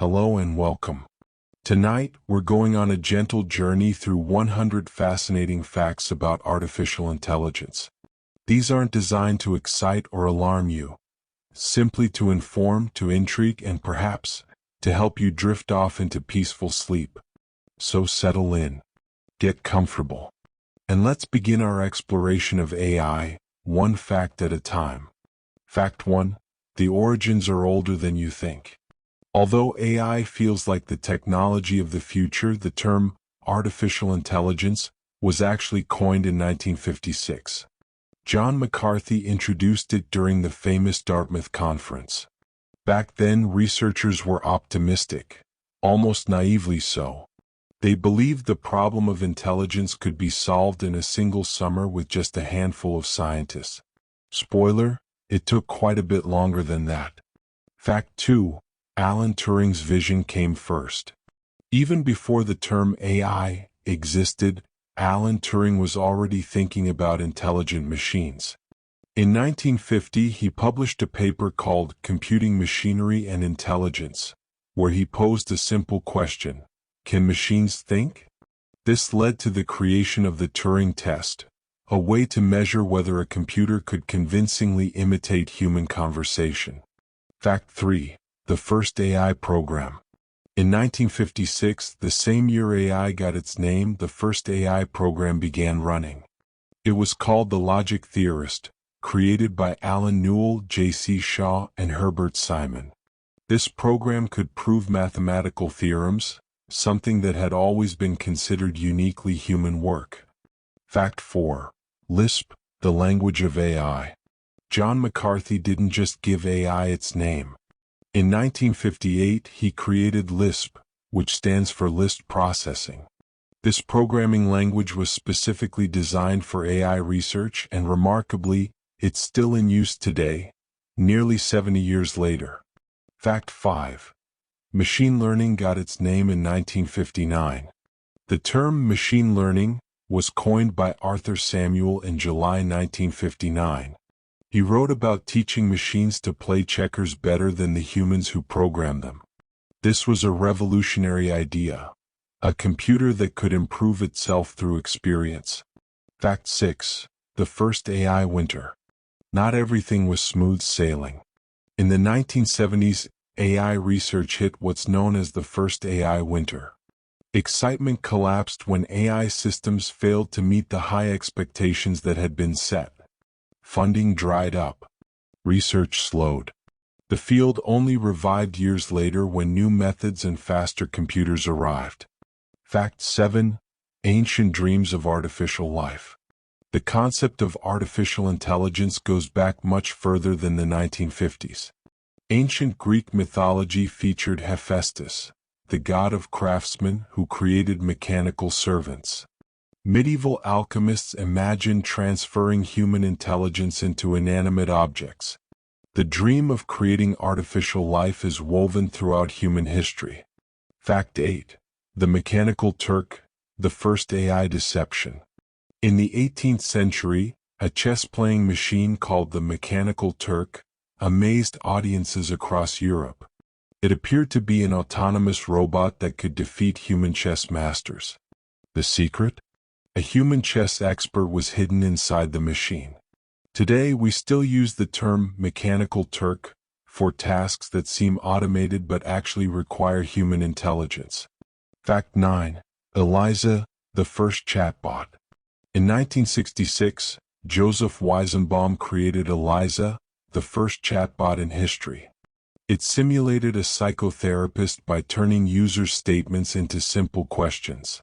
Hello and welcome. Tonight, we're going on a gentle journey through 100 fascinating facts about artificial intelligence. These aren't designed to excite or alarm you, simply to inform, to intrigue, and perhaps to help you drift off into peaceful sleep. So settle in, get comfortable, and let's begin our exploration of AI, one fact at a time. Fact 1. The origins are older than you think. Although AI feels like the technology of the future, the term artificial intelligence was actually coined in 1956. John McCarthy introduced it during the famous Dartmouth Conference. Back then, researchers were optimistic, almost naively so. They believed the problem of intelligence could be solved in a single summer with just a handful of scientists. Spoiler, it took quite a bit longer than that. Fact 2. Alan Turing's vision came first. Even before the term AI existed, Alan Turing was already thinking about intelligent machines. In 1950, he published a paper called Computing Machinery and Intelligence, where he posed a simple question: can machines think? This led to the creation of the Turing test, a way to measure whether a computer could convincingly imitate human conversation. Fact 3. The first AI program. In 1956, the same year AI got its name, the first AI program began running. It was called The Logic Theorist, created by Alan Newell, J.C. Shaw, and Herbert Simon. This program could prove mathematical theorems, something that had always been considered uniquely human work. Fact 4. Lisp, the language of AI. John McCarthy didn't just give AI its name. In 1958, he created Lisp, which stands for List Processing. This programming language was specifically designed for AI research, and remarkably, it's still in use today, nearly 70 years later. Fact 5. Machine learning got its name in 1959. The term machine learning was coined by Arthur Samuel in July 1959. He wrote about teaching machines to play checkers better than the humans who programmed them. This was a revolutionary idea, a computer that could improve itself through experience. Fact 6. The first AI winter. Not everything was smooth sailing. In the 1970s, AI research hit what's known as the first AI winter. Excitement collapsed when AI systems failed to meet the high expectations that had been set. Funding dried up. Research slowed. The field only revived years later when new methods and faster computers arrived. Fact 7. Ancient dreams of artificial life. The concept of artificial intelligence goes back much further than the 1950s. Ancient Greek mythology featured Hephaestus, the god of craftsmen who created mechanical servants. Medieval alchemists imagined transferring human intelligence into inanimate objects. The dream of creating artificial life is woven throughout human history. Fact 8. The Mechanical Turk, the first AI deception. In the 18th century, a chess-playing machine called the Mechanical Turk amazed audiences across Europe. It appeared to be an autonomous robot that could defeat human chess masters. The secret? A human chess expert was hidden inside the machine. Today, we still use the term Mechanical Turk for tasks that seem automated but actually require human intelligence. Fact 9. Eliza, the first chatbot. In 1966, Joseph Weizenbaum created Eliza, the first chatbot in history. It simulated a psychotherapist by turning users' statements into simple questions.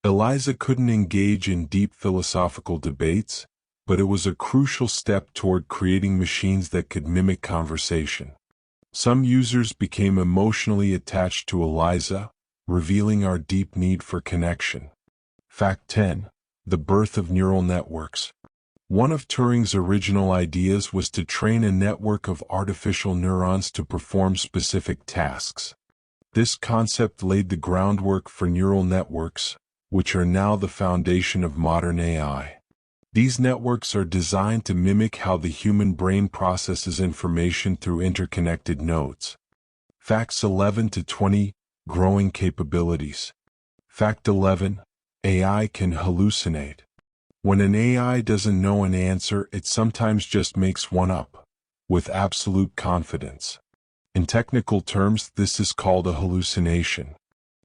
Eliza couldn't engage in deep philosophical debates, but it was a crucial step toward creating machines that could mimic conversation. Some users became emotionally attached to Eliza, revealing our deep need for connection. Fact 10. The birth of neural networks. One of Turing's original ideas was to train a network of artificial neurons to perform specific tasks. This concept laid the groundwork for neural networks, which are now the foundation of modern AI. These networks are designed to mimic how the human brain processes information through interconnected nodes. Facts 11 to 20, growing capabilities. Fact 11, AI can hallucinate. When an AI doesn't know an answer, it sometimes just makes one up, with absolute confidence. In technical terms, this is called a hallucination.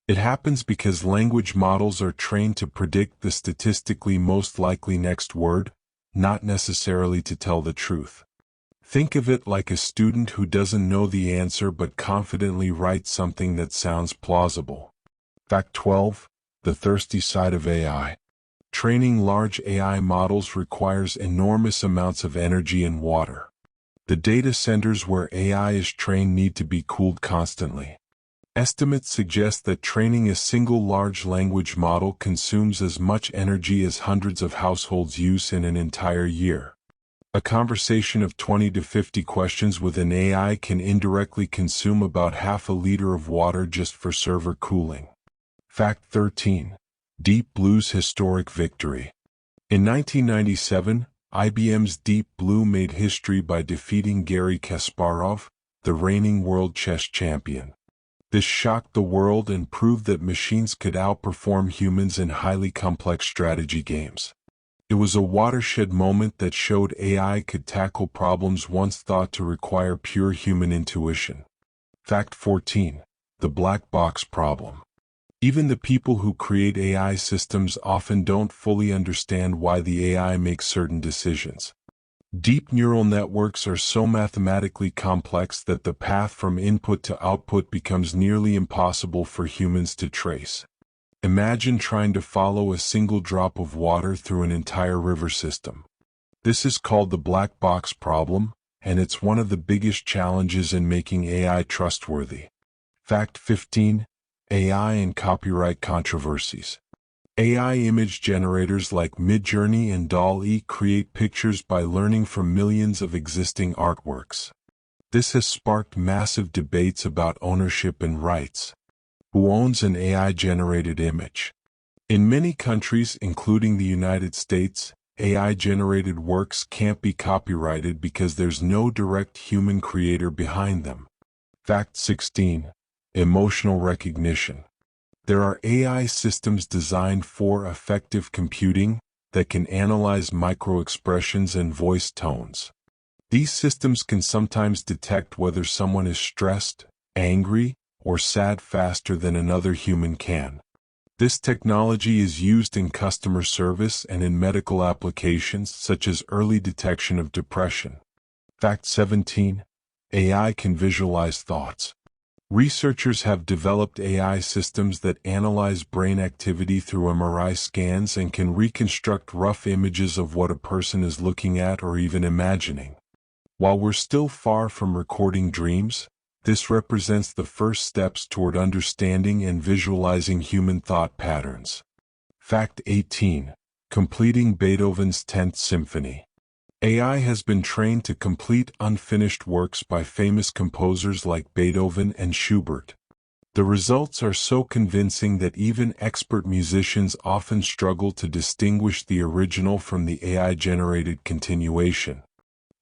It happens because language models are trained to predict the statistically most likely next word, not necessarily to tell the truth. Think of it like a student who doesn't know the answer but confidently writes something that sounds plausible. Fact 12, the thirsty side of AI. Training large AI models requires enormous amounts of energy and water. The data centers where AI is trained need to be cooled constantly. Estimates suggest that training a single large language model consumes as much energy as hundreds of households use in an entire year. A conversation of 20 to 50 questions with an AI can indirectly consume about half a liter of water just for server cooling. Fact 13. Deep Blue's historic victory. In 1997, IBM's Deep Blue made history by defeating Garry Kasparov, the reigning world chess champion. This shocked the world and proved that machines could outperform humans in highly complex strategy games. It was a watershed moment that showed AI could tackle problems once thought to require pure human intuition. Fact 14. The black box problem. Even the people who create AI systems often don't fully understand why the AI makes certain decisions. Deep neural networks are so mathematically complex that the path from input to output becomes nearly impossible for humans to trace. Imagine trying to follow a single drop of water through an entire river system. This is called the black box problem, and it's one of the biggest challenges in making AI trustworthy. Fact 15. AI and copyright controversies. AI image generators like Midjourney and DALL-E create pictures by learning from millions of existing artworks. This has sparked massive debates about ownership and rights. Who owns an AI-generated image? In many countries, including the United States, AI-generated works can't be copyrighted because there's no direct human creator behind them. Fact 16. Emotional recognition. There are AI systems designed for effective computing that can analyze microexpressions and voice tones. These systems can sometimes detect whether someone is stressed, angry, or sad faster than another human can. This technology is used in customer service and in medical applications such as early detection of depression. Fact 17. AI can visualize thoughts. Researchers have developed AI systems that analyze brain activity through MRI scans and can reconstruct rough images of what a person is looking at or even imagining. While we're still far from recording dreams, this represents the first steps toward understanding and visualizing human thought patterns. Fact 18. Completing Beethoven's 10th Symphony. AI has been trained to complete unfinished works by famous composers like Beethoven and Schubert. The results are so convincing that even expert musicians often struggle to distinguish the original from the AI-generated continuation.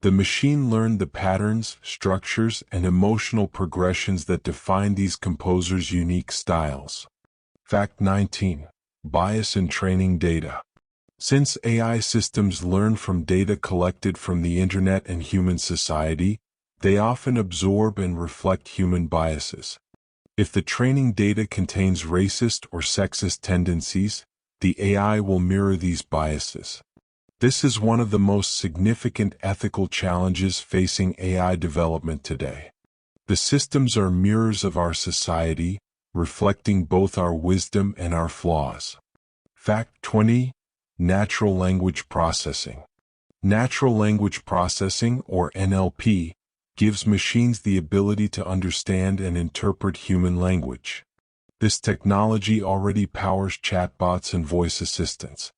The machine learned the patterns, structures, and emotional progressions that define these composers' unique styles. Fact 19. Bias in training data. Since AI systems learn from data collected from the internet and human society, they often absorb and reflect human biases. If the training data contains racist or sexist tendencies, the AI will mirror these biases. This is one of the most significant ethical challenges facing AI development today. The systems are mirrors of our society, reflecting both our wisdom and our flaws. Fact 20. Natural language processing. Natural language processing, or NLP, gives machines the ability to understand and interpret human language. This technology already powers chatbots and voice assistants.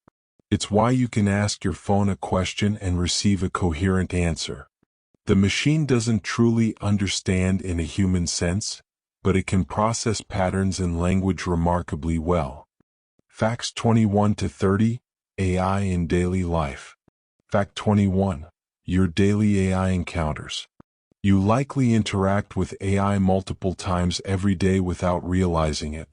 It's why you can ask your phone a question and receive a coherent answer. The machine doesn't truly understand in a human sense, but it can process patterns in language remarkably well. Facts 21 to 30. AI in daily life. Fact 21. Your daily AI encounters. You likely interact with AI multiple times every day without realizing it.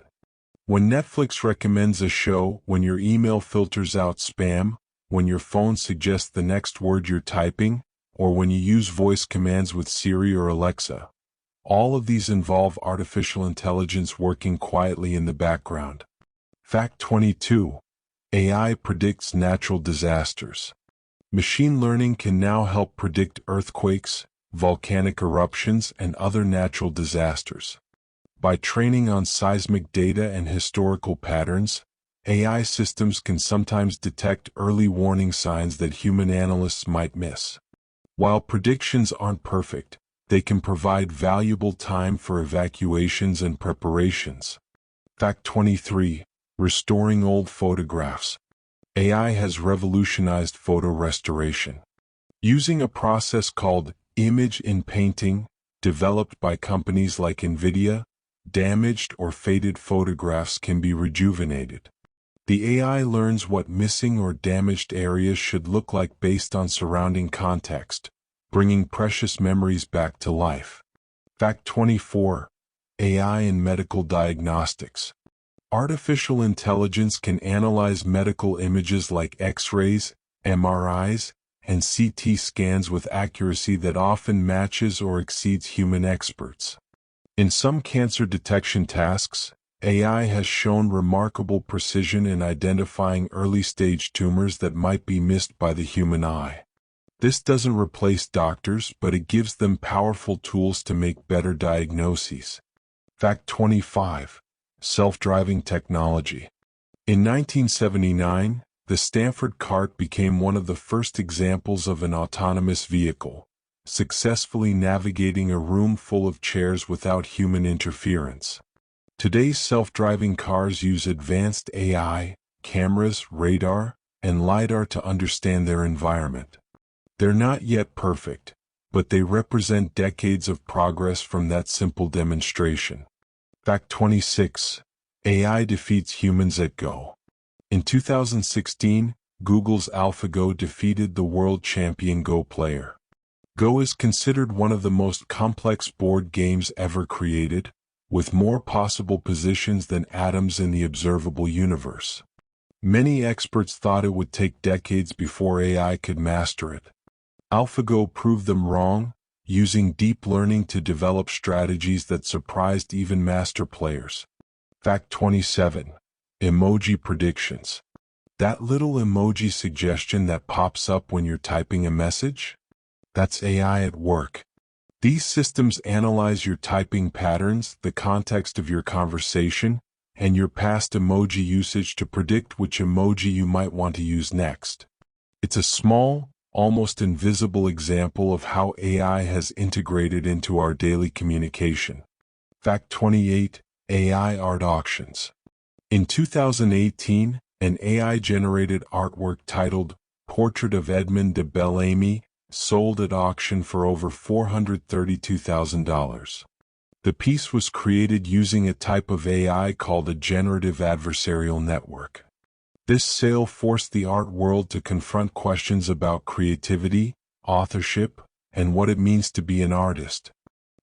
When Netflix recommends a show, when your email filters out spam, when your phone suggests the next word you're typing, or when you use voice commands with Siri or Alexa. All of these involve artificial intelligence working quietly in the background. Fact 22. AI predicts natural disasters. Machine learning can now help predict earthquakes, volcanic eruptions, and other natural disasters. By training on seismic data and historical patterns, AI systems can sometimes detect early warning signs that human analysts might miss. While predictions aren't perfect, they can provide valuable time for evacuations and preparations. Fact 23. Restoring old photographs. AI has revolutionized photo restoration. Using a process called image in painting, developed by companies like NVIDIA, damaged or faded photographs can be rejuvenated. The AI learns what missing or damaged areas should look like based on surrounding context, bringing precious memories back to life. Fact 24. AI in medical diagnostics. Artificial intelligence can analyze medical images like X-rays, MRIs, and CT scans with accuracy that often matches or exceeds human experts. In some cancer detection tasks, AI has shown remarkable precision in identifying early-stage tumors that might be missed by the human eye. This doesn't replace doctors, but it gives them powerful tools to make better diagnoses. Fact 25. Self-driving technology. In 1979, the Stanford cart became one of the first examples of an autonomous vehicle, successfully navigating a room full of chairs without human interference. Today's self-driving cars use advanced AI, cameras, radar, and LiDAR to understand their environment. They're not yet perfect, but they represent decades of progress from that simple demonstration. Fact 26. AI defeats humans at Go. In 2016, Google's AlphaGo defeated the world champion Go player. Go is considered one of the most complex board games ever created, with more possible positions than atoms in the observable universe. Many experts thought it would take decades before AI could master it. AlphaGo proved them wrong, using deep learning to develop strategies that surprised even master players. Fact 27. Emoji predictions. That little emoji suggestion that pops up when you're typing a message? That's AI at work. These systems analyze your typing patterns, the context of your conversation, and your past emoji usage to predict which emoji you might want to use next. It's a small, almost invisible example of how AI has integrated into our daily communication. Fact 28. AI art auctions. In 2018, an AI-generated artwork titled Portrait of Edmond de Bellamy sold at auction for over $432,000. The piece was created using a type of AI called a generative adversarial network. This sale forced the art world to confront questions about creativity, authorship, and what it means to be an artist.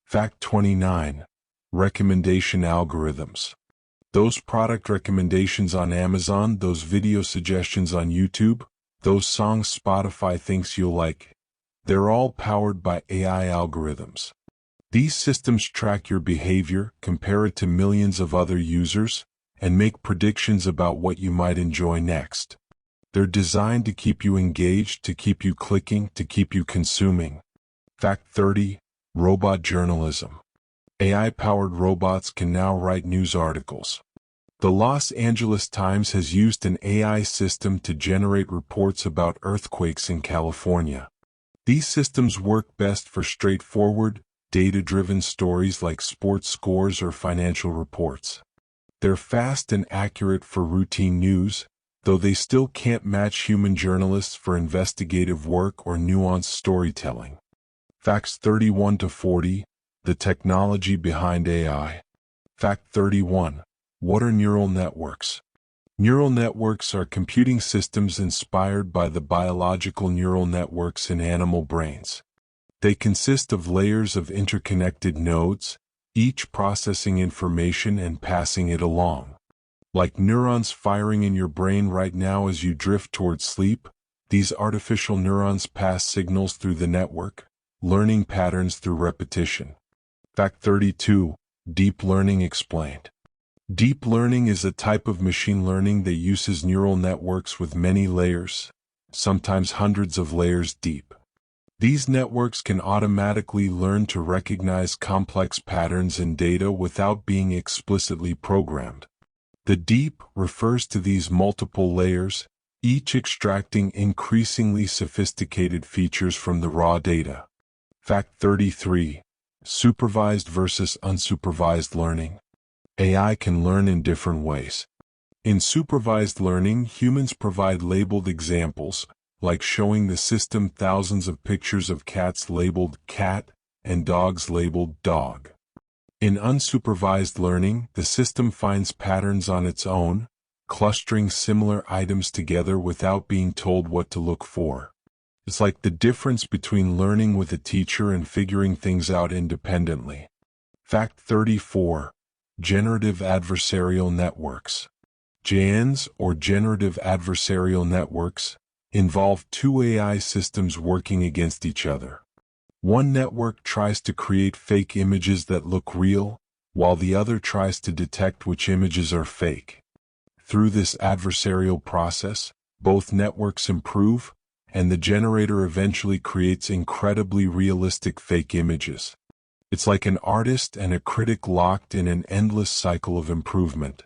Fact 29. Recommendation algorithms. Those product recommendations on Amazon, those video suggestions on YouTube, those songs Spotify thinks you'll like, they're all powered by AI algorithms. These systems track your behavior, compare it to millions of other users, and make predictions about what you might enjoy next. They're designed to keep you engaged, to keep you clicking, to keep you consuming. Fact 30. Robot journalism. AI-powered robots can now write news articles. The Los Angeles Times has used an AI system to generate reports about earthquakes in California. These systems work best for straightforward, data-driven stories like sports scores or financial reports. They're fast and accurate for routine news, though they still can't match human journalists for investigative work or nuanced storytelling. Facts 31 to 40. The technology behind AI. Fact 31. What are neural networks? Neural networks are computing systems inspired by the biological neural networks in animal brains. They consist of layers of interconnected nodes, each processing information and passing it along. Like neurons firing in your brain right now as you drift towards sleep, these artificial neurons pass signals through the network, learning patterns through repetition. Fact 32. Deep learning explained. Deep learning is a type of machine learning that uses neural networks with many layers, sometimes hundreds of layers deep. These networks can automatically learn to recognize complex patterns in data without being explicitly programmed. The deep refers to these multiple layers, each extracting increasingly sophisticated features from the raw data. Fact 33. Supervised versus unsupervised learning. AI can learn in different ways. In supervised learning, humans provide labeled examples, like showing the system thousands of pictures of cats labeled cat and dogs labeled dog. In unsupervised learning, the system finds patterns on its own, clustering similar items together without being told what to look for. It's like the difference between learning with a teacher and figuring things out independently. Fact 34. Generative adversarial networks. GANs, or generative adversarial networks, involve two AI systems working against each other. One network tries to create fake images that look real, while the other tries to detect which images are fake. Through this adversarial process, both networks improve, and the generator eventually creates incredibly realistic fake images. It's like an artist and a critic locked in an endless cycle of improvement.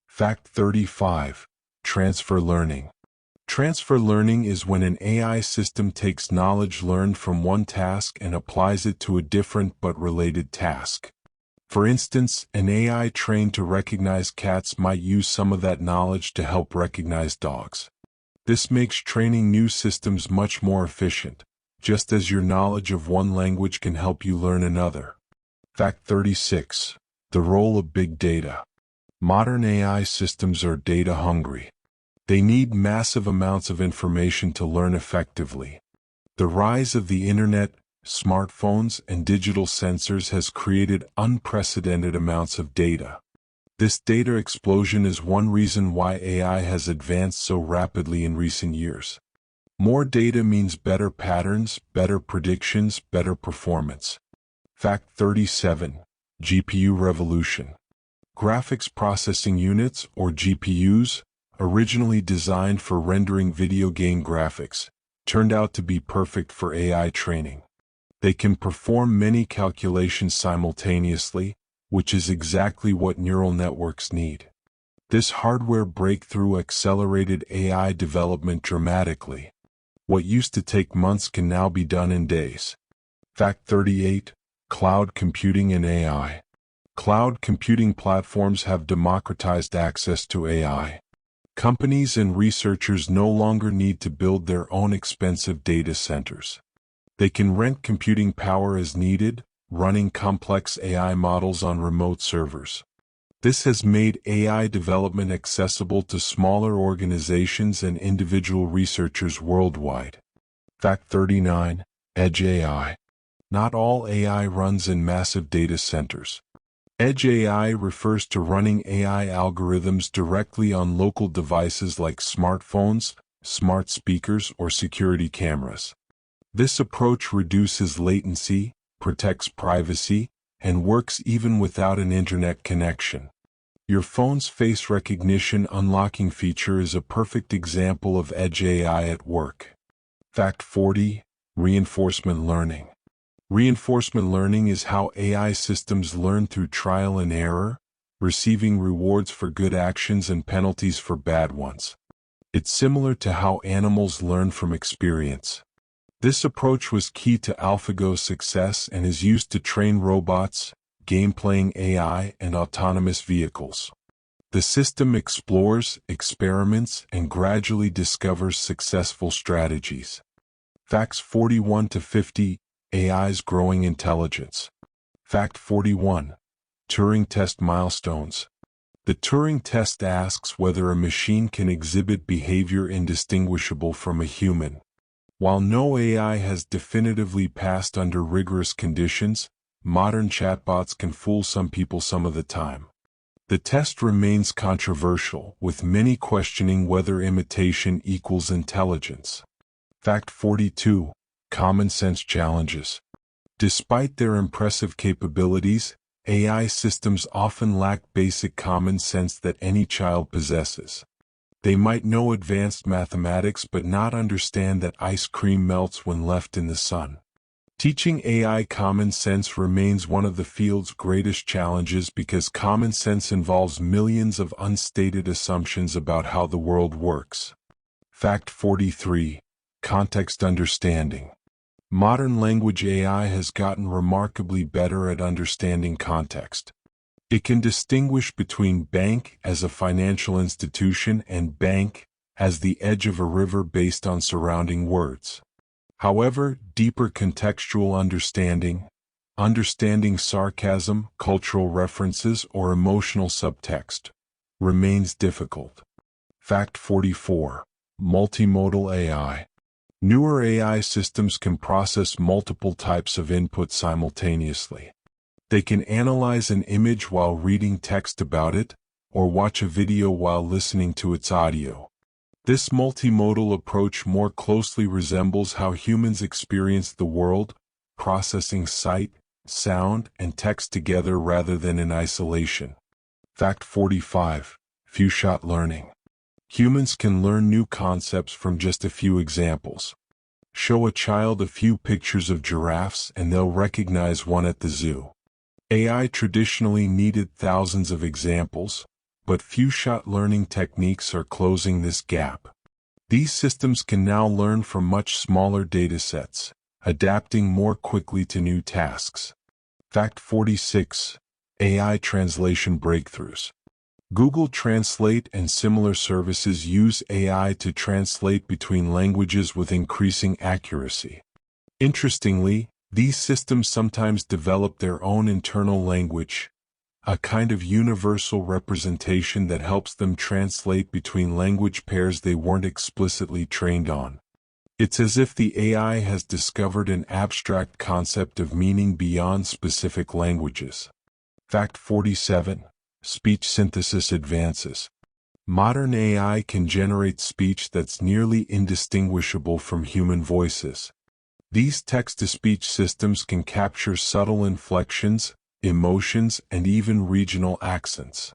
Fact 35. Transfer learning. Transfer learning is when an AI system takes knowledge learned from one task and applies it to a different but related task. For instance, an AI trained to recognize cats might use some of that knowledge to help recognize dogs. This makes training new systems much more efficient, just as your knowledge of one language can help you learn another. Fact 36. The role of big data. Modern AI systems are data hungry. They need massive amounts of information to learn effectively. The rise of the internet, smartphones, and digital sensors has created unprecedented amounts of data. This data explosion is one reason why AI has advanced so rapidly in recent years. More data means better patterns, better predictions, better performance. Fact 37. GPU revolution. Graphics processing units, or GPUs, originally designed for rendering video game graphics, turned out to be perfect for AI training. They can perform many calculations simultaneously, which is exactly what neural networks need. This hardware breakthrough accelerated AI development dramatically. What used to take months can now be done in days. Fact 38. Cloud computing and AI. Cloud computing platforms have democratized access to AI. Companies and researchers no longer need to build their own expensive data centers. They can rent computing power as needed, running complex AI models on remote servers. This has made AI development accessible to smaller organizations and individual researchers worldwide. Fact 39. Edge AI. Not all AI runs in massive data centers. Edge AI refers to running AI algorithms directly on local devices like smartphones, smart speakers, or security cameras. This approach reduces latency, protects privacy, and works even without an internet connection. Your phone's face recognition unlocking feature is a perfect example of Edge AI at work. Fact 40. Reinforcement learning. Reinforcement learning is how AI systems learn through trial and error, receiving rewards for good actions and penalties for bad ones. It's similar to how animals learn from experience. This approach was key to AlphaGo's success and is used to train robots, game-playing AI, and autonomous vehicles. The system explores, experiments, and gradually discovers successful strategies. Facts 41 to 50. AI's growing intelligence. Fact 41. Turing test milestones. The Turing test asks whether a machine can exhibit behavior indistinguishable from a human. While no AI has definitively passed under rigorous conditions, modern chatbots can fool some people some of the time. The test remains controversial, with many questioning whether imitation equals intelligence. Fact 42. Common sense challenges. Despite their impressive capabilities, AI systems often lack basic common sense that any child possesses. They might know advanced mathematics but not understand that ice cream melts when left in the sun. Teaching AI common sense remains one of the field's greatest challenges because common sense involves millions of unstated assumptions about how the world works. Fact 43. Context understanding. Modern language AI has gotten remarkably better at understanding context. It can distinguish between bank as a financial institution and bank as the edge of a river based on surrounding words. However, deeper contextual understanding sarcasm, cultural references, or emotional subtext, remains difficult. Fact 44. Multimodal AI. Newer AI systems can process multiple types of input simultaneously. They can analyze an image while reading text about it, or watch a video while listening to its audio. This multimodal approach more closely resembles how humans experience the world, processing sight, sound, and text together rather than in isolation. Fact 45. Few-shot learning. Humans can learn new concepts from just a few examples. Show a child a few pictures of giraffes and they'll recognize one at the zoo. AI traditionally needed thousands of examples, but few-shot learning techniques are closing this gap. These systems can now learn from much smaller datasets, adapting more quickly to new tasks. Fact 46. AI translation breakthroughs. Google Translate and similar services use AI to translate between languages with increasing accuracy. Interestingly, these systems sometimes develop their own internal language, a kind of universal representation that helps them translate between language pairs they weren't explicitly trained on. It's as if the AI has discovered an abstract concept of meaning beyond specific languages. Fact 47. Speech synthesis advances. Modern AI can generate speech that's nearly indistinguishable from human voices. These text-to-speech systems can capture subtle inflections, emotions, and even regional accents.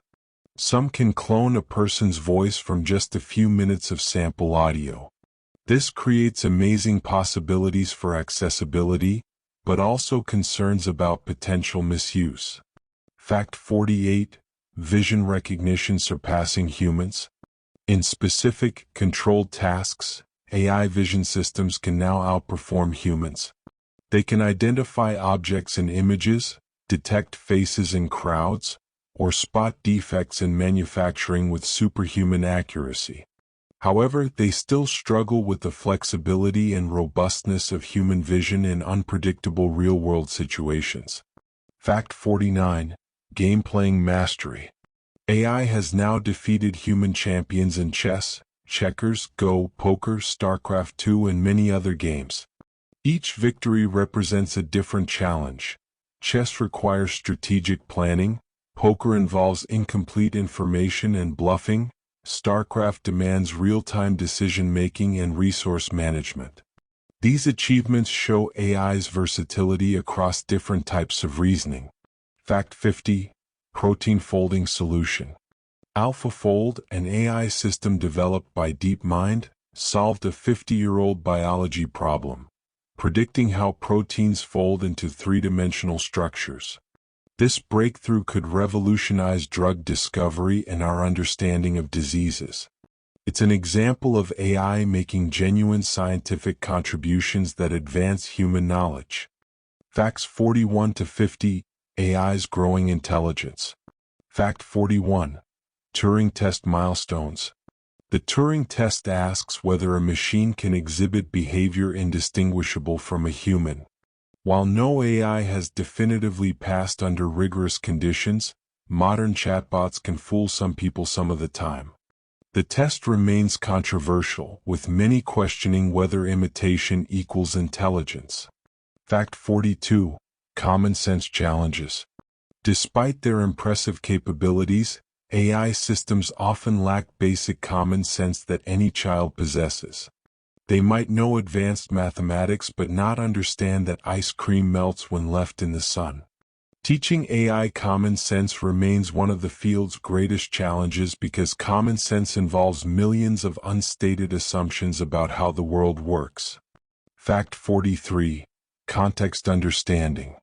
Some can clone a person's voice from just a few minutes of sample audio. This creates amazing possibilities for accessibility, but also concerns about potential misuse. Fact 48. Vision recognition surpassing humans. In specific, controlled tasks, AI vision systems can now outperform humans. They can identify objects in images, detect faces in crowds, or spot defects in manufacturing with superhuman accuracy. However, they still struggle with the flexibility and robustness of human vision in unpredictable real-world situations. Fact 49. Game-playing mastery. AI has now defeated human champions in chess, checkers, Go, poker, StarCraft II, and many other games. Each victory represents a different challenge. Chess requires strategic planning, poker involves incomplete information and bluffing, StarCraft demands real-time decision-making and resource management. These achievements show AI's versatility across different types of reasoning. Fact 50. Protein folding solution. AlphaFold, an AI system developed by DeepMind, solved a 50-year-old biology problem, predicting how proteins fold into three-dimensional structures. This breakthrough could revolutionize drug discovery and our understanding of diseases. It's an example of AI making genuine scientific contributions that advance human knowledge. Facts 41 to 50. AI's growing intelligence. Fact 41. Turing test milestones. The Turing test asks whether a machine can exhibit behavior indistinguishable from a human. While no AI has definitively passed under rigorous conditions, modern chatbots can fool some people some of the time. The test remains controversial, with many questioning whether imitation equals intelligence. Fact 42. Common sense challenges. Despite their impressive capabilities, AI systems often lack basic common sense that any child possesses. They might know advanced mathematics but not understand that ice cream melts when left in the sun. Teaching AI common sense remains one of the field's greatest challenges because common sense involves millions of unstated assumptions about how the world works. Fact 43. Context understanding.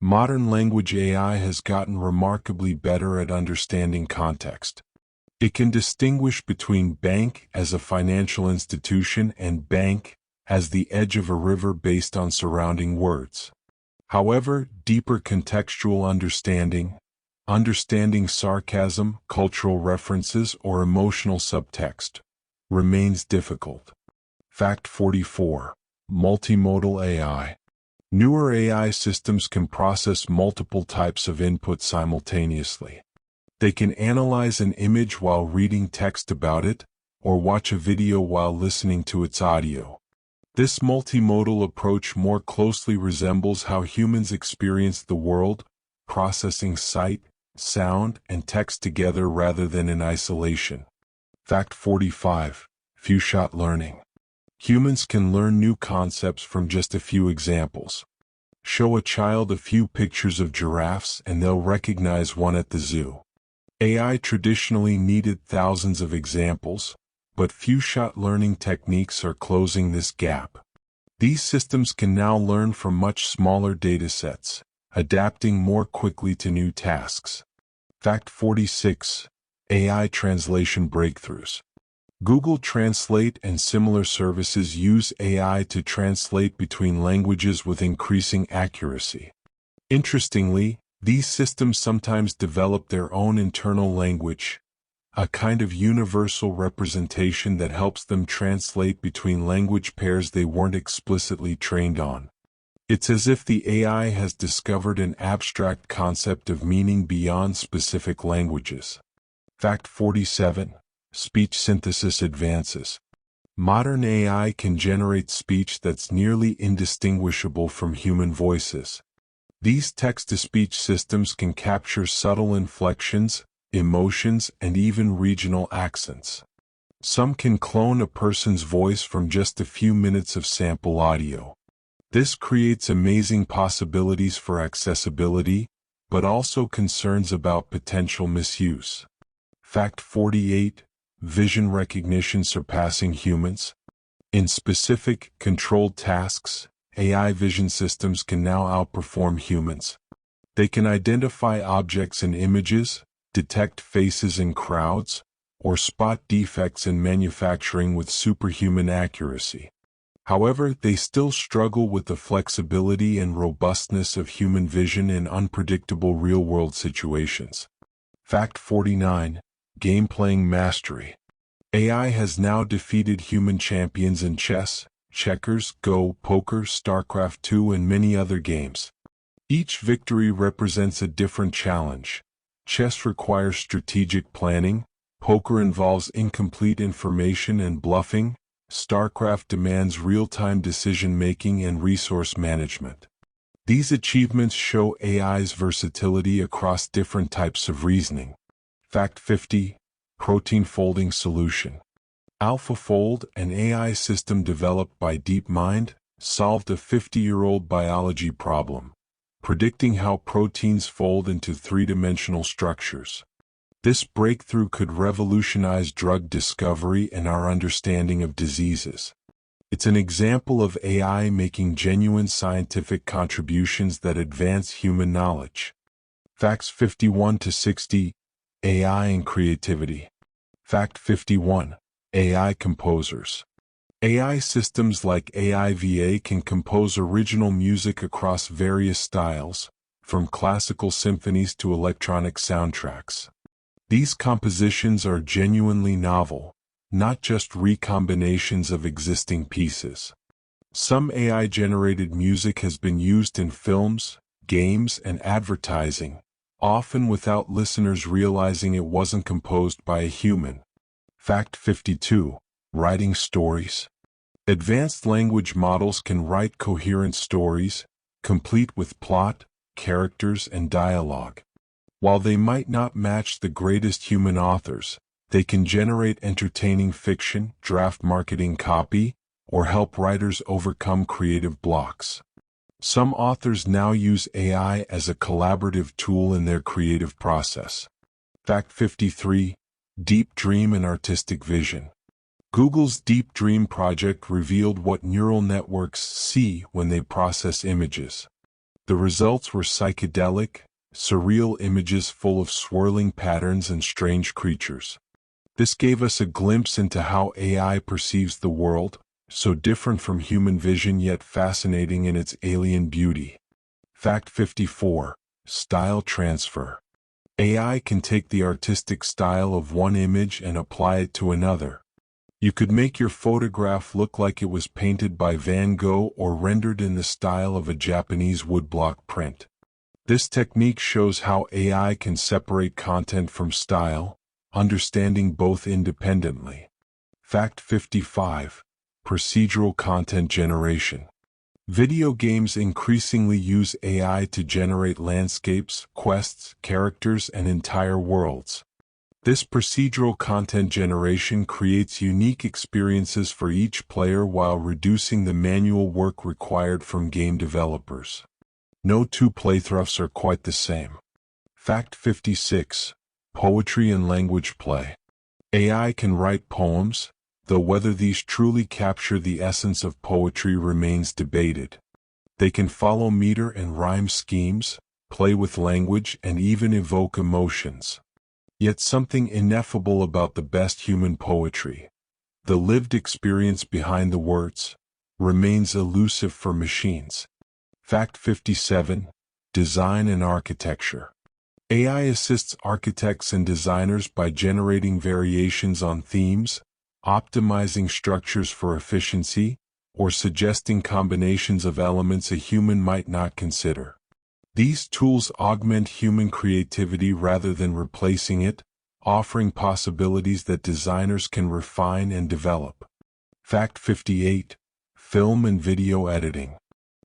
Modern language AI has gotten remarkably better at understanding context. It can distinguish between bank as a financial institution and bank as the edge of a river based on surrounding words. However, deeper contextual understanding sarcasm, cultural references, or emotional subtext, remains difficult. Fact 44. Multimodal AI. Newer AI systems can process multiple types of input simultaneously. They can analyze an image while reading text about it, or watch a video while listening to its audio. This multimodal approach more closely resembles how humans experience the world, processing sight, sound, and text together rather than in isolation. Fact 45. Few-shot learning. Humans can learn new concepts from just a few examples. Show a child a few pictures of giraffes and they'll recognize one at the zoo. AI traditionally needed thousands of examples, but few-shot learning techniques are closing this gap. These systems can now learn from much smaller datasets, adapting more quickly to new tasks. Fact 46. AI translation breakthroughs. Google Translate and similar services use AI to translate between languages with increasing accuracy. Interestingly, these systems sometimes develop their own internal language, a kind of universal representation that helps them translate between language pairs they weren't explicitly trained on. It's as if the AI has discovered an abstract concept of meaning beyond specific languages. Fact 47. Speech synthesis advances. Modern AI can generate speech that's nearly indistinguishable from human voices. These text-to-speech systems can capture subtle inflections, emotions, and even regional accents. Some can clone a person's voice from just a few minutes of sample audio. This creates amazing possibilities for accessibility, but also concerns about potential misuse. Fact 48. Vision recognition surpassing humans. In specific, controlled tasks, AI vision systems can now outperform humans. They can identify objects in images, detect faces in crowds, or spot defects in manufacturing with superhuman accuracy. However, they still struggle with the flexibility and robustness of human vision in unpredictable real-world situations. Fact 49. Game-playing mastery. AI has now defeated human champions in chess, checkers, Go, poker, StarCraft II, and many other games. Each victory represents a different challenge. Chess requires strategic planning, poker involves incomplete information and bluffing, StarCraft demands real-time decision-making and resource management. These achievements show AI's versatility across different types of reasoning. Fact 50. Protein folding solution. AlphaFold, an AI system developed by DeepMind, solved a 50-year-old biology problem, predicting how proteins fold into three-dimensional structures. This breakthrough could revolutionize drug discovery and our understanding of diseases. It's an example of AI making genuine scientific contributions that advance human knowledge. Facts 51 to 60. AI and creativity. Fact 51. AI composers. AI systems like AIVA can compose original music across various styles, from classical symphonies to electronic soundtracks. These compositions are genuinely novel, not just recombinations of existing pieces. Some AI-generated music has been used in films, games, and advertising, often without listeners realizing it wasn't composed by a human. Fact 52. Writing stories. Advanced language models can write coherent stories, complete with plot, characters, and dialogue. While they might not match the greatest human authors, they can generate entertaining fiction, draft marketing copy, or help writers overcome creative blocks. Some authors now use AI as a collaborative tool in their creative process. Fact 53. Deep Dream and Artistic Vision. Google's Deep Dream project revealed what neural networks see when they process images. The results were psychedelic, surreal images full of swirling patterns and strange creatures. This gave us a glimpse into how AI perceives the world, so different from human vision yet fascinating in its alien beauty. Fact 54. Style transfer. AI can take the artistic style of one image and apply it to another. You could make your photograph look like it was painted by Van Gogh or rendered in the style of a Japanese woodblock print. This technique shows how AI can separate content from style, understanding both independently. Fact 55. Procedural content generation. Video games increasingly use AI to generate landscapes, quests, characters, and entire worlds. This procedural content generation creates unique experiences for each player while reducing the manual work required from game developers. No two playthroughs are quite the same. Fact 56. Poetry and language play. AI can write poems, though whether these truly capture the essence of poetry remains debated. They can follow meter and rhyme schemes, play with language, and even evoke emotions. Yet something ineffable about the best human poetry, the lived experience behind the words, remains elusive for machines. Fact 57. Design and architecture. AI assists architects and designers by generating variations on themes, optimizing structures for efficiency, or suggesting combinations of elements a human might not consider. These tools augment human creativity rather than replacing it, offering possibilities that designers can refine and develop. Fact 58. Film and video editing.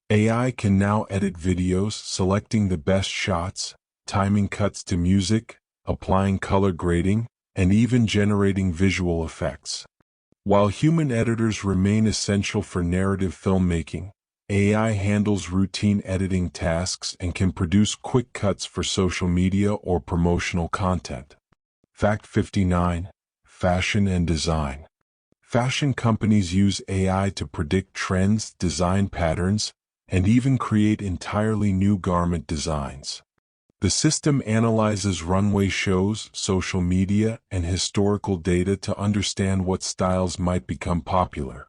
AI can now edit videos, selecting the best shots, timing cuts to music, applying color grading, and even generating visual effects. While human editors remain essential for narrative filmmaking, AI handles routine editing tasks and can produce quick cuts for social media or promotional content. Fact 59. Fashion and design. Fashion companies use AI to predict trends, design patterns, and even create entirely new garment designs. The system analyzes runway shows, social media, and historical data to understand what styles might become popular.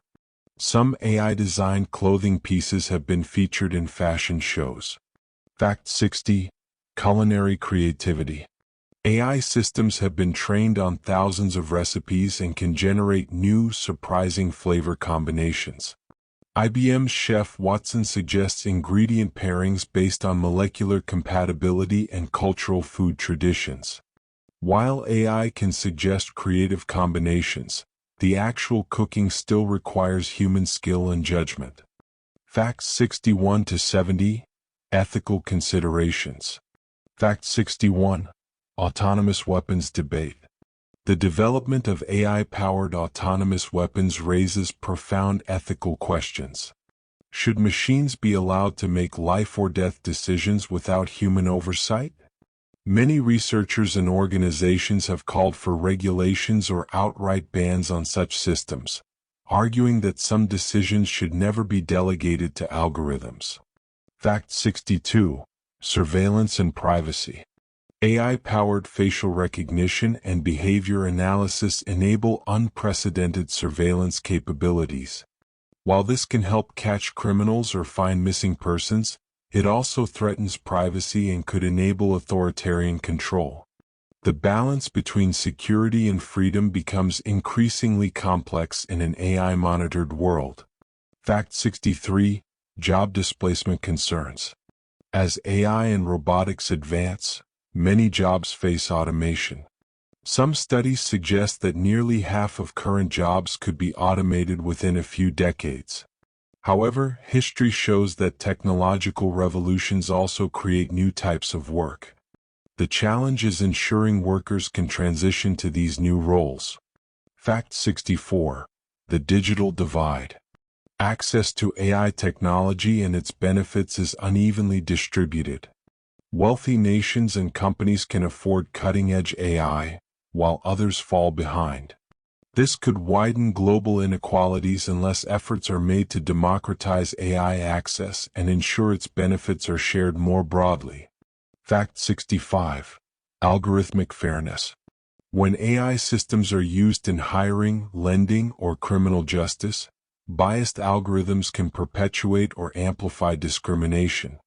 Some AI-designed clothing pieces have been featured in fashion shows. Fact 60. Culinary creativity. AI systems have been trained on thousands of recipes and can generate new, surprising flavor combinations. IBM's Chef Watson suggests ingredient pairings based on molecular compatibility and cultural food traditions. While AI can suggest creative combinations, the actual cooking still requires human skill and judgment. Facts 61 to 70. Ethical considerations. Fact 61. Autonomous weapons debate. The development of AI-powered autonomous weapons raises profound ethical questions. Should machines be allowed to make life-or-death decisions without human oversight? Many researchers and organizations have called for regulations or outright bans on such systems, arguing that some decisions should never be delegated to algorithms. Fact 62. Surveillance and privacy. AI-powered facial recognition and behavior analysis enable unprecedented surveillance capabilities. While this can help catch criminals or find missing persons, it also threatens privacy and could enable authoritarian control. The balance between security and freedom becomes increasingly complex in an AI-monitored world. Fact 63. Job displacement concerns. As AI and robotics advance, many jobs face automation. Some studies suggest that nearly half of current jobs could be automated within a few decades. However, history shows that technological revolutions also create new types of work. The challenge is ensuring workers can transition to these new roles. Fact 64. The digital divide. Access to AI technology and its benefits is unevenly distributed. Wealthy nations and companies can afford cutting-edge AI, while others fall behind. This could widen global inequalities unless efforts are made to democratize AI access and ensure its benefits are shared more broadly. Fact 65. Algorithmic fairness. When AI systems are used in hiring, lending, or criminal justice, biased algorithms can perpetuate or amplify discrimination.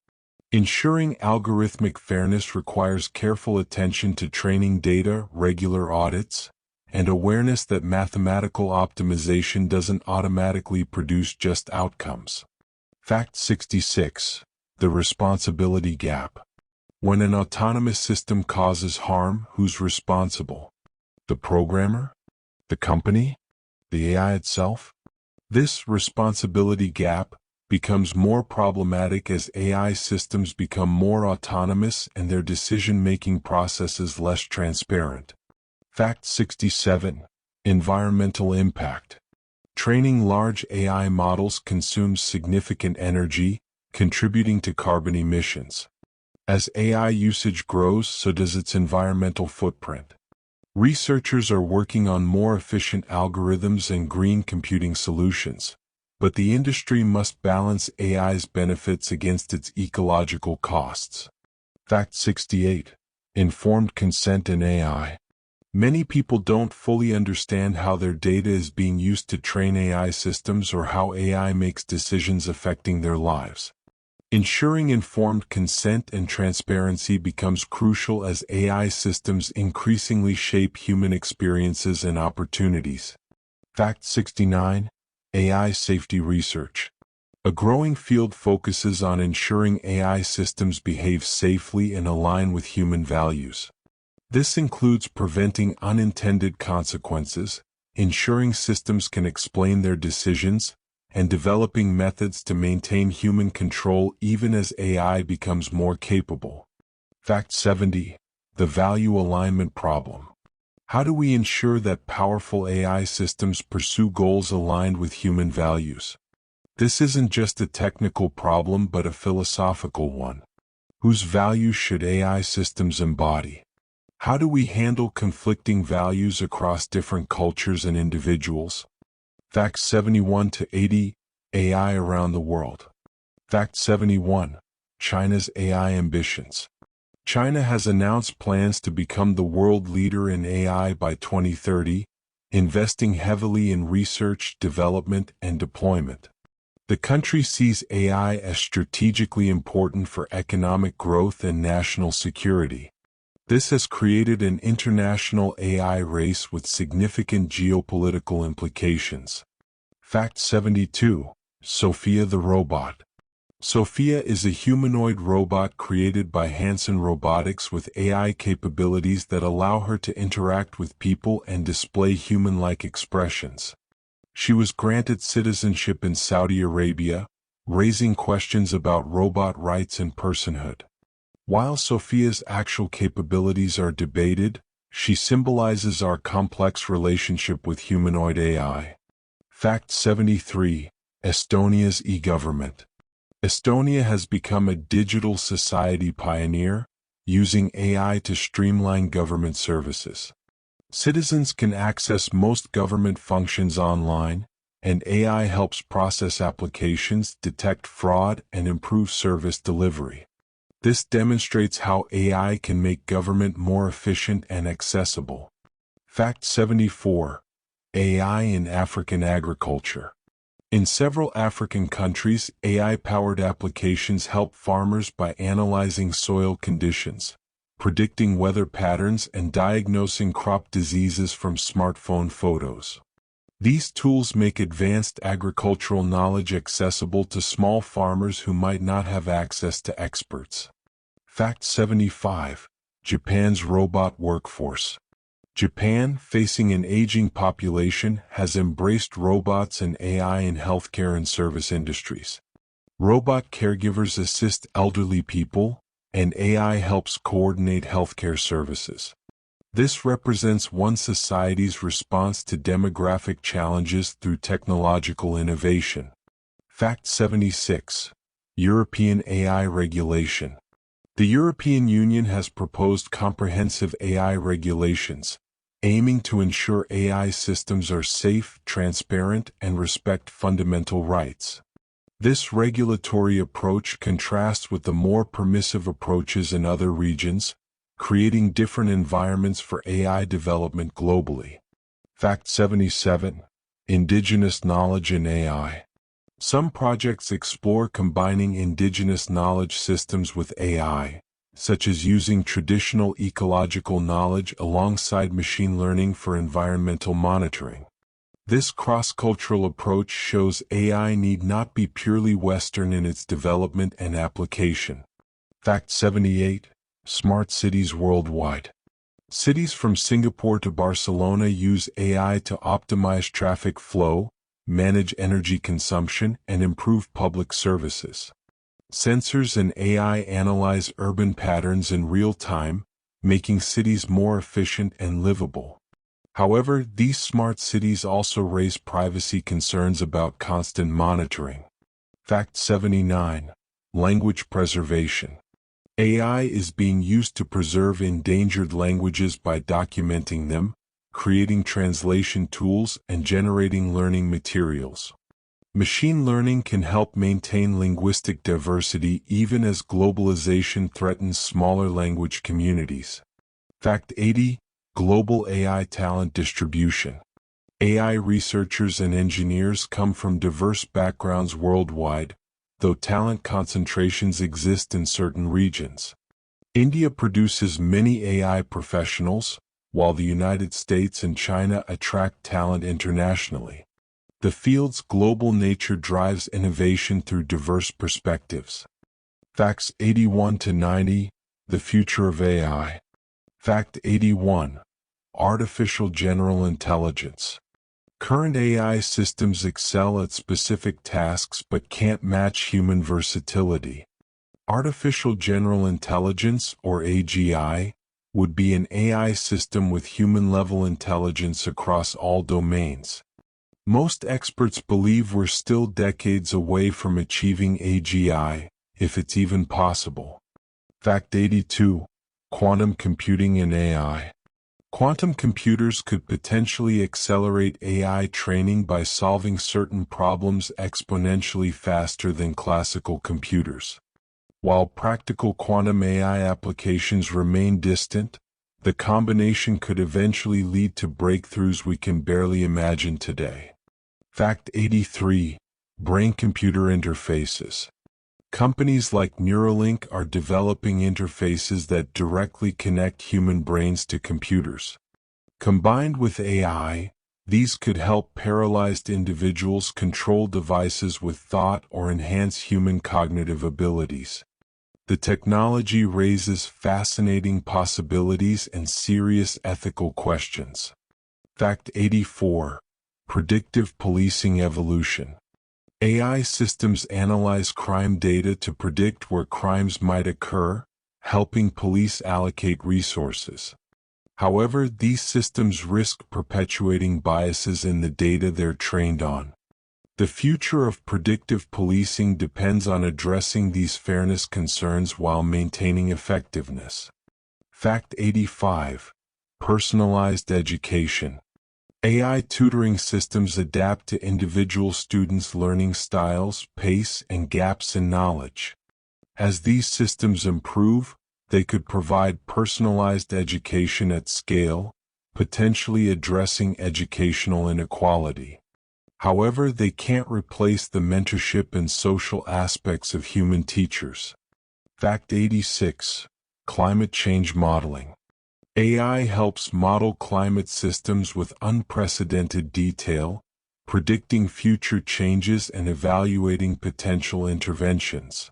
Ensuring algorithmic fairness requires careful attention to training data, regular audits, and awareness that mathematical optimization doesn't automatically produce just outcomes. Fact 66. The responsibility gap. When an autonomous system causes harm, who's responsible? The programmer? The company? The AI itself? This responsibility gap becomes more problematic as AI systems become more autonomous and their decision-making processes less transparent. Fact 67. Environmental impact. Training large AI models consumes significant energy, contributing to carbon emissions. As AI usage grows, so does its environmental footprint. Researchers are working on more efficient algorithms and green computing solutions, but the industry must balance AI's benefits against its ecological costs. Fact 68. Informed consent in AI. Many people don't fully understand how their data is being used to train AI systems or how AI makes decisions affecting their lives. Ensuring informed consent and transparency becomes crucial as AI systems increasingly shape human experiences and opportunities. Fact 69. AI safety research. A growing field focuses on ensuring AI systems behave safely and align with human values. This includes preventing unintended consequences, ensuring systems can explain their decisions, and developing methods to maintain human control even as AI becomes more capable. Fact 70. The value alignment problem. How do we ensure that powerful AI systems pursue goals aligned with human values? This isn't just a technical problem but a philosophical one. Whose values should AI systems embody? How do we handle conflicting values across different cultures and individuals? Facts 71 to 80. AI around the world. Fact 71. China's AI ambitions. China has announced plans to become the world leader in AI by 2030, investing heavily in research, development, and deployment. The country sees AI as strategically important for economic growth and national security. This has created an international AI race with significant geopolitical implications. Fact 72. Sophia the robot. Sophia is a humanoid robot created by Hanson Robotics with AI capabilities that allow her to interact with people and display human-like expressions. She was granted citizenship in Saudi Arabia, raising questions about robot rights and personhood. While Sophia's actual capabilities are debated, she symbolizes our complex relationship with humanoid AI. Fact 73. Estonia's e-government. Estonia has become a digital society pioneer, using AI to streamline government services. Citizens can access most government functions online, and AI helps process applications, detect fraud, and improve service delivery. This demonstrates how AI can make government more efficient and accessible. Fact 74. AI in African agriculture. In several African countries, AI-powered applications help farmers by analyzing soil conditions, predicting weather patterns, and diagnosing crop diseases from smartphone photos. These tools make advanced agricultural knowledge accessible to small farmers who might not have access to experts. Fact 75. Japan's robot workforce. Japan, facing an aging population, has embraced robots and AI in healthcare and service industries. Robot caregivers assist elderly people, and AI helps coordinate healthcare services. This represents one society's response to demographic challenges through technological innovation. Fact 76. European AI regulation. The European Union has proposed comprehensive AI regulations, aiming to ensure AI systems are safe, transparent, and respect fundamental rights. This regulatory approach contrasts with the more permissive approaches in other regions, creating different environments for AI development globally. Fact 77. Indigenous knowledge in AI. Some projects explore combining indigenous knowledge systems with AI, such as using traditional ecological knowledge alongside machine learning for environmental monitoring. This cross-cultural approach shows AI need not be purely Western in its development and application. Fact 78. Smart cities worldwide. Cities from Singapore to Barcelona use AI to optimize traffic flow, manage energy consumption, and improve public services. Sensors and AI analyze urban patterns in real time, making cities more efficient and livable. However, these smart cities also raise privacy concerns about constant monitoring. Fact 79. Language preservation. AI is being used to preserve endangered languages by documenting them, creating translation tools, and generating learning materials. Machine learning can help maintain linguistic diversity even as globalization threatens smaller language communities. Fact 80. Global AI talent distribution. AI researchers and engineers come from diverse backgrounds worldwide, though talent concentrations exist in certain regions. India produces many AI professionals, while the United States and China attract talent internationally. The field's global nature drives innovation through diverse perspectives. Facts 81 to 90. The future of AI. Fact 81. Artificial general intelligence. Current AI systems excel at specific tasks but can't match human versatility. Artificial general intelligence, or AGI, would be an AI system with human-level intelligence across all domains. Most experts believe we're still decades away from achieving AGI, if it's even possible. Fact 82. Quantum computing and AI. Quantum computers could potentially accelerate AI training by solving certain problems exponentially faster than classical computers. While practical quantum AI applications remain distant, the combination could eventually lead to breakthroughs we can barely imagine today. Fact 83. Brain-computer interfaces. Companies like Neuralink are developing interfaces that directly connect human brains to computers. Combined with AI, these could help paralyzed individuals control devices with thought or enhance human cognitive abilities. The technology raises fascinating possibilities and serious ethical questions. Fact 84. Predictive policing evolution. AI systems analyze crime data to predict where crimes might occur, helping police allocate resources. However, these systems risk perpetuating biases in the data they're trained on. The future of predictive policing depends on addressing these fairness concerns while maintaining effectiveness. Fact 85. Personalized education. AI tutoring systems adapt to individual students' learning styles, pace, and gaps in knowledge. As these systems improve, they could provide personalized education at scale, potentially addressing educational inequality. However, they can't replace the mentorship and social aspects of human teachers. Fact 86. Climate change modeling. AI helps model climate systems with unprecedented detail, predicting future changes and evaluating potential interventions.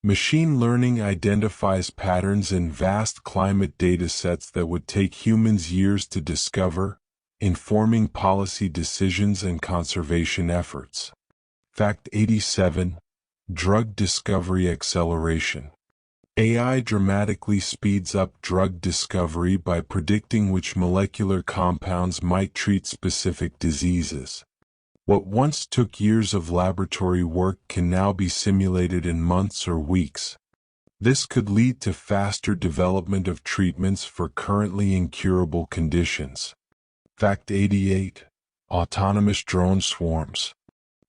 Machine learning identifies patterns in vast climate datasets that would take humans years to discover, informing policy decisions and conservation efforts. Fact 87. Drug discovery acceleration. AI dramatically speeds up drug discovery by predicting which molecular compounds might treat specific diseases. What once took years of laboratory work can now be simulated in months or weeks. This could lead to faster development of treatments for currently incurable conditions. Fact 88. Autonomous drone swarms.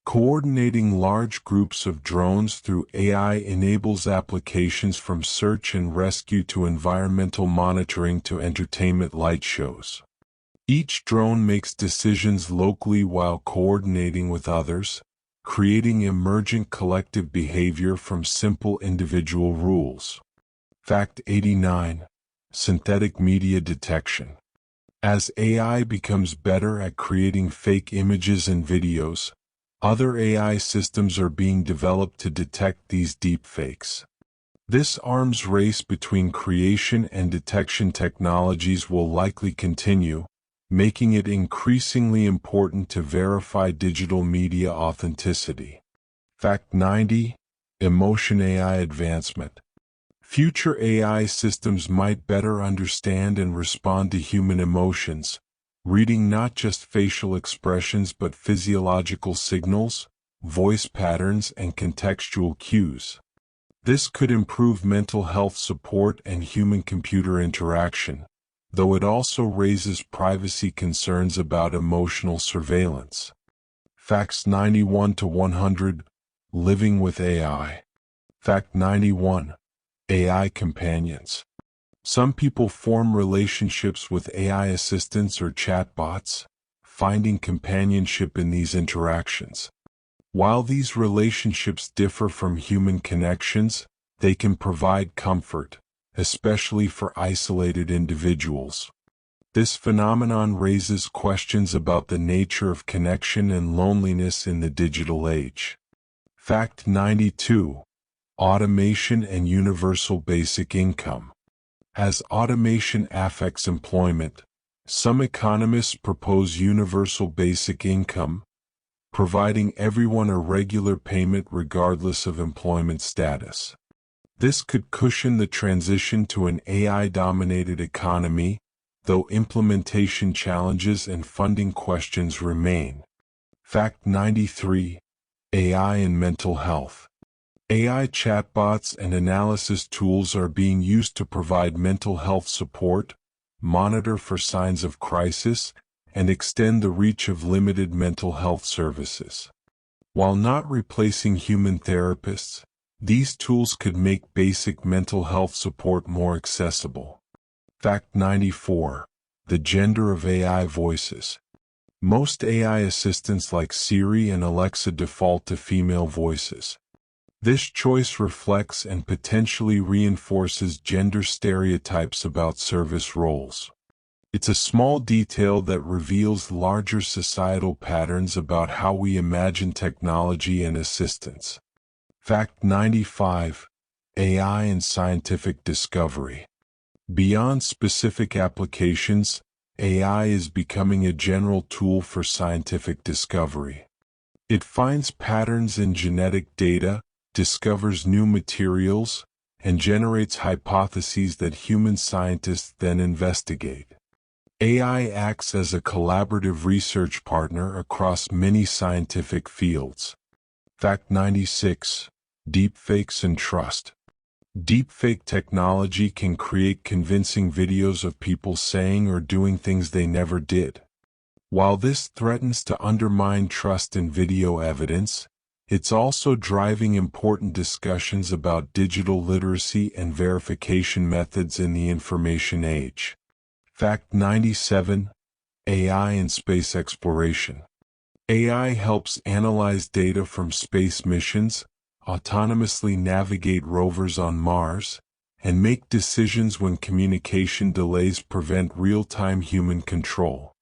Coordinating large groups of drones through AI enables applications from search and rescue to environmental monitoring to entertainment light shows. Each drone makes decisions locally while coordinating with others, creating emergent collective behavior from simple individual rules. Fact 89. Synthetic media detection. As AI becomes better at creating fake images and videos, other AI systems are being developed to detect these deepfakes. This arms race between creation and detection technologies will likely continue, making it increasingly important to verify digital media authenticity. Fact 90. Emotion AI advancement. Future AI systems might better understand and respond to human emotions, reading not just facial expressions but physiological signals, voice patterns, and contextual cues. This could improve mental health support and human-computer interaction, though it also raises privacy concerns about emotional surveillance. Facts 91 to 100. Living with AI. Fact 91. AI companions. Some people form relationships with AI assistants or chatbots, finding companionship in these interactions. While these relationships differ from human connections, they can provide comfort, especially for isolated individuals. This phenomenon raises questions about the nature of connection and loneliness in the digital age. Fact 92. Automation and universal basic income. As automation affects employment, some economists propose universal basic income, providing everyone a regular payment regardless of employment status. This could cushion the transition to an AI-dominated economy, though implementation challenges and funding questions remain. Fact 93. AI and mental health. AI chatbots and analysis tools are being used to provide mental health support, monitor for signs of crisis, and extend the reach of limited mental health services. While not replacing human therapists, these tools could make basic mental health support more accessible. Fact 94. The gender of AI voices. Most AI assistants like Siri and Alexa default to female voices. This choice reflects and potentially reinforces gender stereotypes about service roles. It's a small detail that reveals larger societal patterns about how we imagine technology and assistance. Fact 95. AI and scientific discovery. Beyond specific applications, AI is becoming a general tool for scientific discovery. It finds patterns in genetic data, discovers new materials, and generates hypotheses that human scientists then investigate. AI acts as a collaborative research partner across many scientific fields. Fact 96. Deepfakes and trust. Deepfake technology can create convincing videos of people saying or doing things they never did. While this threatens to undermine trust in video evidence, it's also driving important discussions about digital literacy and verification methods in the information age. Fact 97. AI and space exploration. AI helps analyze data from space missions, autonomously navigate rovers on Mars, and make decisions when communication delays prevent real-time human control.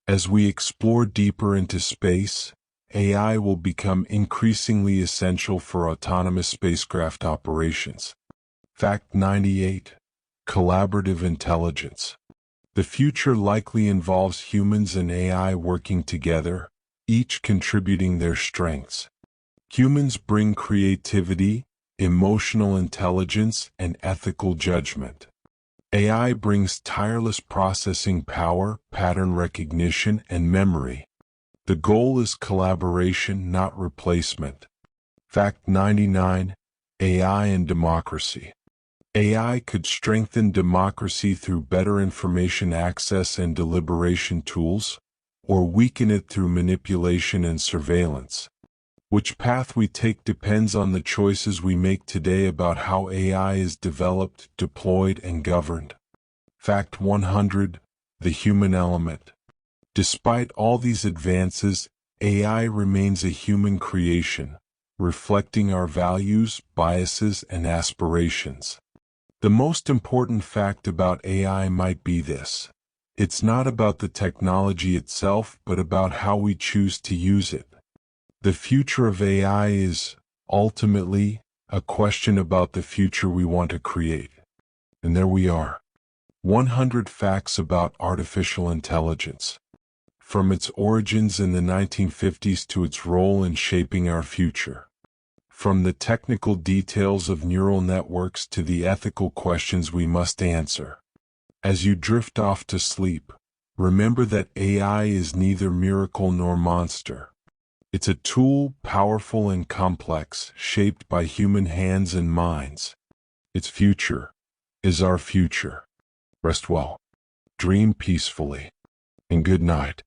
As we explore deeper into space, AI will become increasingly essential for autonomous spacecraft operations. Fact 98. Collaborative intelligence. The future likely involves humans and AI working together, each contributing their strengths. Humans bring creativity, emotional intelligence, and ethical judgment. AI brings tireless processing power, pattern recognition, and memory. The goal is collaboration, not replacement. Fact 99. AI and democracy. AI could strengthen democracy through better information access and deliberation tools, or weaken it through manipulation and surveillance. Which path we take depends on the choices we make today about how AI is developed, deployed, and governed. Fact 100. The human element. Despite all these advances, AI remains a human creation, reflecting our values, biases, and aspirations. The most important fact about AI might be this: it's not about the technology itself, but about how we choose to use it. The future of AI is, ultimately, a question about the future we want to create. And there we are. 100 facts about artificial intelligence. From its origins in the 1950s to its role in shaping our future. From the technical details of neural networks to the ethical questions we must answer. As you drift off to sleep, remember that AI is neither miracle nor monster. It's a tool, powerful and complex, shaped by human hands and minds. Its future is our future. Rest well, dream peacefully, and good night.